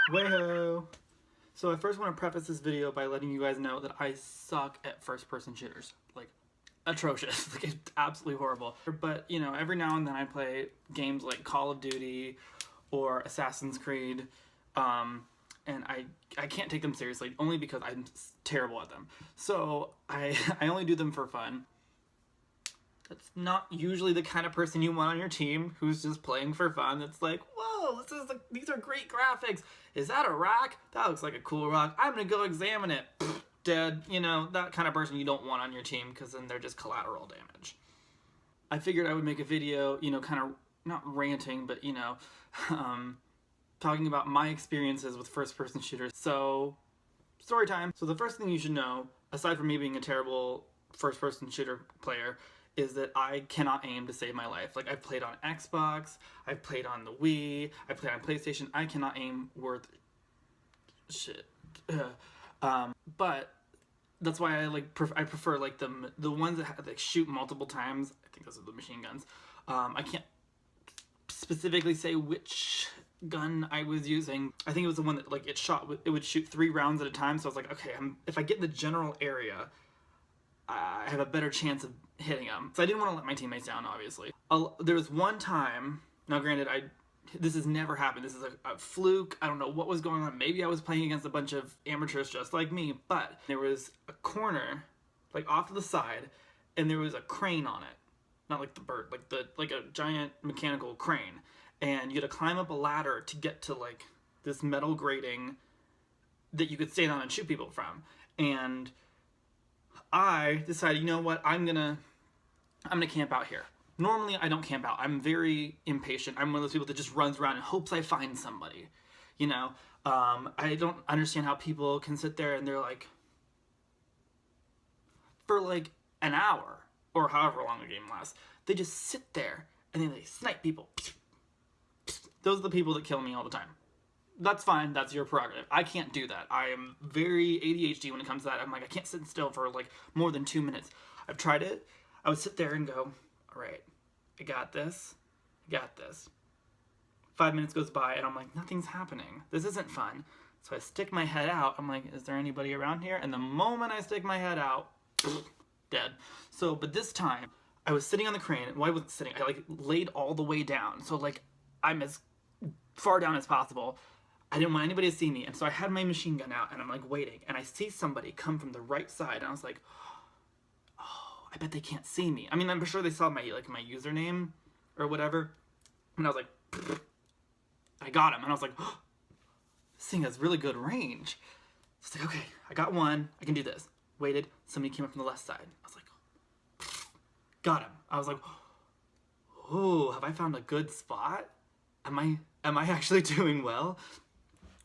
Wayho! So I first want to preface this video by letting you guys know that I suck at first-person shooters. Like, atrocious. Like, it's absolutely horrible. But, you know, every now and then I play games like Call of Duty or Assassin's Creed, and I can't take them seriously, only because I'm terrible at them. So I only do them for fun. That's not usually the kind of person you want on your team who's just playing for fun. It's like, whoa, these are great graphics. Is that a rock? That looks like a cool rock. I'm gonna go examine it. Pfft, dead. You know, that kind of person you don't want on your team because then they're just collateral damage. I figured I would make a video, you know, kind of not ranting, but you know, talking about my experiences with first-person shooters. So, story time. So the first thing you should know, aside from me being a terrible first-person shooter player, is that I cannot aim to save my life. Like, I've played on Xbox, I've played on the Wii, I've played on PlayStation. I cannot aim worth shit. But that's why I prefer like the ones that like shoot multiple times. I think those are the machine guns. I can't specifically say which gun I was using. I think it was the one that like it would shoot 3 rounds at a time. So I was like, okay, if I get in the general area, I have a better chance of hitting them. So I didn't want to let my teammates down, obviously. There was one time, now granted, this has never happened. This is a fluke. I don't know what was going on. Maybe I was playing against a bunch of amateurs just like me, but there was a corner, like off to the side, and there was a crane on it. Not like the bird, like a giant mechanical crane. And you had to climb up a ladder to get to like this metal grating that you could stand on and shoot people from. And I decided, you know what, I'm gonna camp out here. Normally I don't camp out. I'm very impatient. I'm one of those people that just runs around and hopes I find somebody. You know, I don't understand how people can sit there and they're like, for like an hour or however long the game lasts, they just sit there and then they snipe people. Those are the people that kill me all the time. That's fine, that's your prerogative. I can't do that. I am very ADHD when it comes to that. I'm like, I can't sit still for like more than 2 minutes. I've tried it. I would sit there and go, all right, I got this. 5 minutes goes by and I'm like, nothing's happening. This isn't fun. So I stick my head out. I'm like, is there anybody around here? And the moment I stick my head out, dead. So, but this time, I was sitting on the crane. Well, I wasn't sitting. I like laid all the way down. So like, I'm as far down as possible. I didn't want anybody to see me, and so I had my machine gun out, and I'm like waiting, and I see somebody come from the right side, and I was like, oh, I bet they can't see me. I mean, I'm sure they saw my username or whatever, and I was like, I got him, and I was like, oh, this thing has really good range. It's like, okay, I got one, I can do this. Waited, somebody came up from the left side. I was like, got him. I was like, oh, have I found a good spot? Am I actually doing well?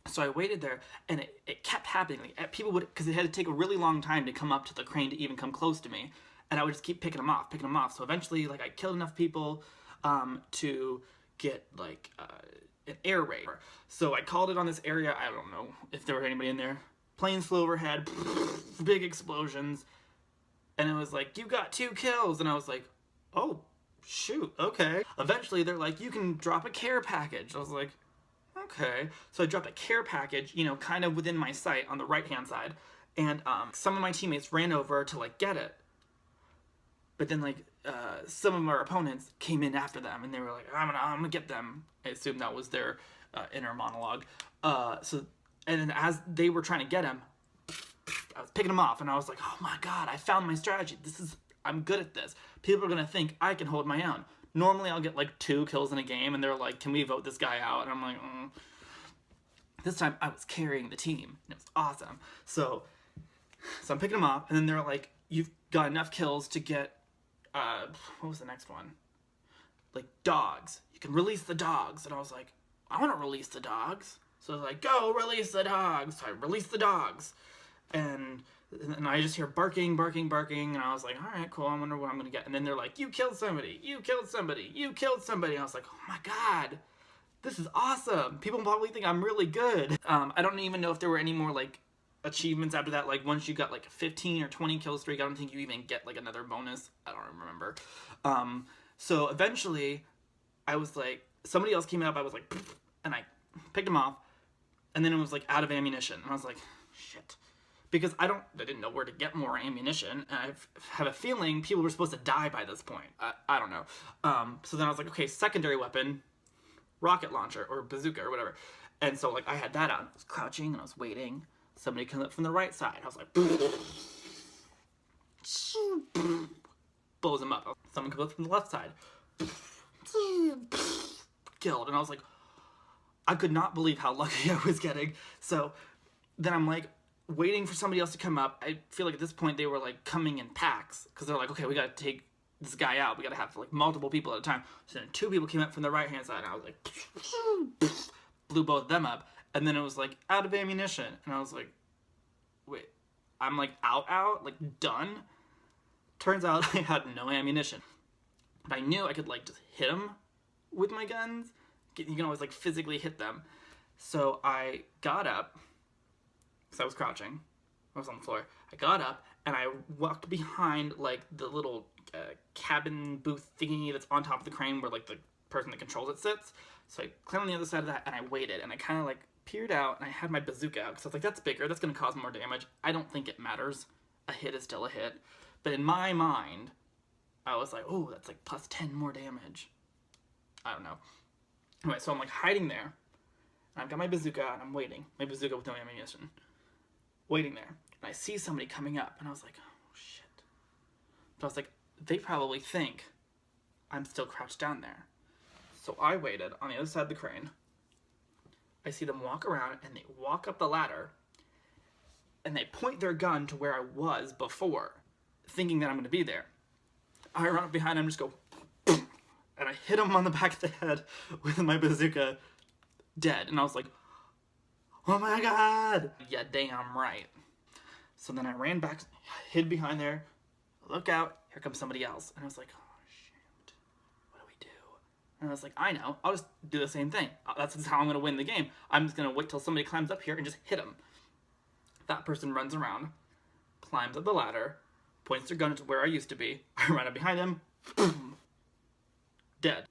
So I waited there, and it kept happening. Like, people would, because it had to take a really long time to come up to the crane to even come close to me, and I would just keep picking them off. So eventually, like, I killed enough people to get like an air raid. So I called it on this area. I don't know if there were anybody in there. Planes flew overhead, big explosions, and it was like, you got 2 kills, and I was like, oh shoot, okay. Eventually, they're like, you can drop a care package. I was like, okay. So I dropped a care package, you know, kind of within my sight on the right-hand side. And some of my teammates ran over to, like, get it. But then, like, some of our opponents came in after them, and they were like, I'm gonna get them. I assume that was their inner monologue. And then as they were trying to get him, I was picking them off, and I was like, oh my god, I found my strategy. I'm good at this. People are gonna think I can hold my own. Normally I'll get like 2 kills in a game and they're like, can we vote this guy out? And I'm like, This time I was carrying the team and it was awesome. So I'm picking them off, and then they're like, you've got enough kills to get, what was the next one? Like dogs. You can release the dogs. And I was like, I wanna release the dogs. So I was like, go release the dogs. So I released the dogs. And I just hear barking, and I was like, all right, cool, I wonder what I'm gonna get. And then they're like, you killed somebody. And I was like, oh my god, this is awesome. People probably think I'm really good. I don't even know if there were any more like achievements after that. Like once you got like a 15 or 20 kill streak, I don't think you even get like another bonus. I don't remember. So eventually I was like, somebody else came up, I was like, and I picked him off. And then it was like out of ammunition. And I was like, shit. Because I didn't know where to get more ammunition. And I have a feeling people were supposed to die by this point. I don't know. So then I was like, okay, secondary weapon, rocket launcher or bazooka or whatever. And so like I had that out. I was crouching and I was waiting. Somebody comes up from the right side. I was like, blows him up. Someone comes up from the left side. Killed. And I was like, I could not believe how lucky I was getting. So then I'm like waiting for somebody else to come up. I feel like at this point they were like coming in packs because they're like, okay, we got to take this guy out. We got to have like multiple people at a time. So then 2 people came up from the right hand side and I was like, blew both of them up. And then it was like out of ammunition. And I was like, wait, I'm like out, like done. Turns out I had no ammunition. But I knew I could like just hit them with my guns. You can always like physically hit them. So I got up, because I was crouching. I was on the floor. I got up and I walked behind like the little cabin booth thingy that's on top of the crane where like the person that controls it sits. So I climbed on the other side of that and I waited and I kind of like peered out and I had my bazooka out because I was like, that's bigger, that's going to cause more damage. I don't think it matters. A hit is still a hit. But in my mind, I was like, oh, that's like plus 10 more damage. I don't know. Anyway, so I'm like hiding there. And I've got my bazooka and I'm waiting. My bazooka with no ammunition. Waiting there. And I see somebody coming up and I was like, oh shit. But I was like, they probably think I'm still crouched down there. So I waited on the other side of the crane. I see them walk around and they walk up the ladder and they point their gun to where I was before, thinking that I'm going to be there. I run up behind them and just go, and I hit him on the back of the head with my bazooka, dead. And I was like, oh my god! Yeah, damn right. So then I ran back, hid behind there, look out, here comes somebody else. And I was like, oh shoot, what do we do? And I was like, I know, I'll just do the same thing. That's how I'm going to win the game. I'm just going to wait till somebody climbs up here and just hit him. That person runs around, climbs up the ladder, points their gun to where I used to be. I run up behind him, boom, dead.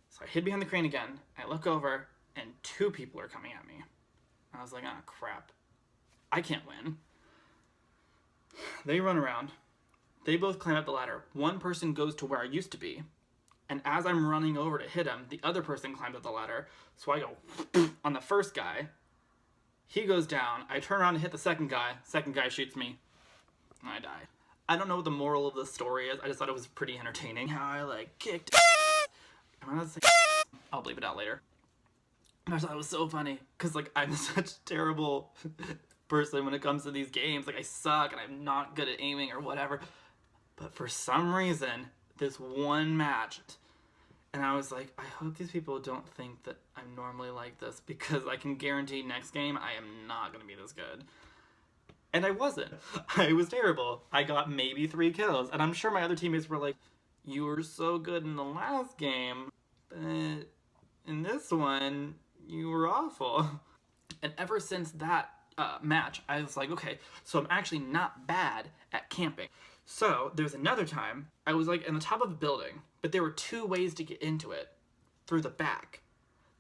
So I hid behind the crane again. I look over, and 2 people are coming at me. I was like, ah, crap. I can't win. They run around. They both climb up the ladder. One person goes to where I used to be. And as I'm running over to hit him, the other person climbs up the ladder. So I go on the first guy. He goes down. I turn around to hit the second guy. Second guy shoots me. And I die. I don't know what the moral of the story is. I just thought it was pretty entertaining. How I like kicked. I'll bleep it out later. I thought it was so funny. Because like I'm such a terrible person when it comes to these games. Like I suck and I'm not good at aiming or whatever. But for some reason, this one match. And I was like, I hope these people don't think that I'm normally like this. Because I can guarantee next game I am not going to be this good. And I wasn't. I was terrible. I got maybe 3 kills. And I'm sure my other teammates were like, you were so good in the last game, but in this one, you were awful. And ever since that match, I was like, okay, so I'm actually not bad at camping. So there's another time, I was like in the top of a building, but there were 2 ways to get into it through the back.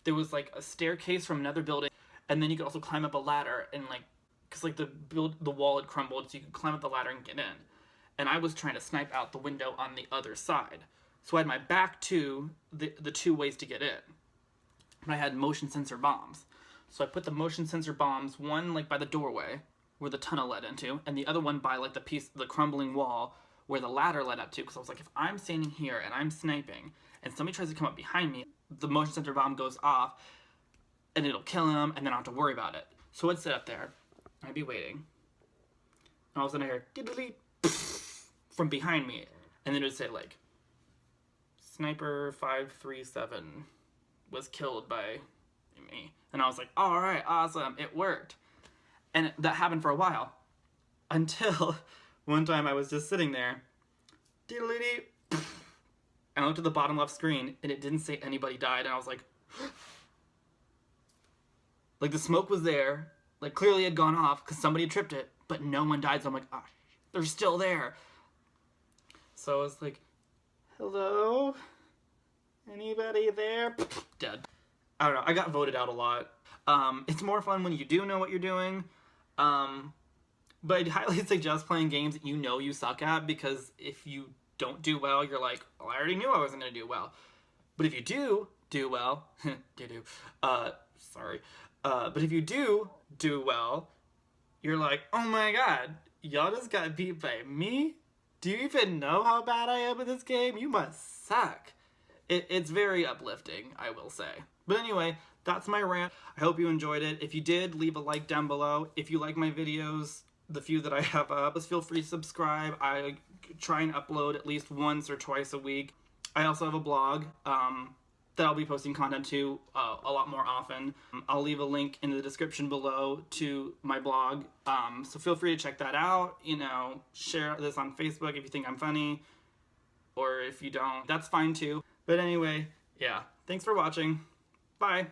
There was like a staircase from another building, and then you could also climb up a ladder and like, because like the wall had crumbled, so you could climb up the ladder and get in. And I was trying to snipe out the window on the other side. So I had my back to the 2 ways to get in. And I had motion sensor bombs. So I put the motion sensor bombs, one like by the doorway where the tunnel led into, and the other one by like the crumbling wall where the ladder led up to. Because I was like, if I'm standing here and I'm sniping and somebody tries to come up behind me, the motion sensor bomb goes off and it'll kill him and then I don't have to worry about it. So I'd sit up there. I'd be waiting. And all of a sudden I hear diddly from behind me. And then it would say like, Sniper 537 was killed by me. And I was like, all right, awesome, it worked. And that happened for a while. Until one time I was just sitting there. Diddly-dee. And I looked at the bottom left screen and it didn't say anybody died. And I was like, like the smoke was there. Like clearly it had gone off because somebody had tripped it. But no one died. So I'm like, ah, they're still there. So I was like, hello? Anybody there? Dead. I don't know. I got voted out a lot. It's more fun when you do know what you're doing. But I'd highly suggest playing games that you know you suck at, because if you don't do well, you're like, well, I already knew I wasn't going to do well. But if you do well, sorry. But if you do well, you're like, oh my god, y'all just got beat by me? Do you even know how bad I am at this game? You must suck. It's very uplifting, I will say. But anyway, that's my rant. I hope you enjoyed it. If you did, leave a like down below. If you like my videos, the few that I have up, feel free to subscribe. I try and upload at least once or twice a week. I also have a blog that I'll be posting content to a lot more often. I'll leave a link in the description below to my blog, so feel free to check that out. You know, share this on Facebook if you think I'm funny, or if you don't, that's fine too. But anyway, yeah, thanks for watching. Bye.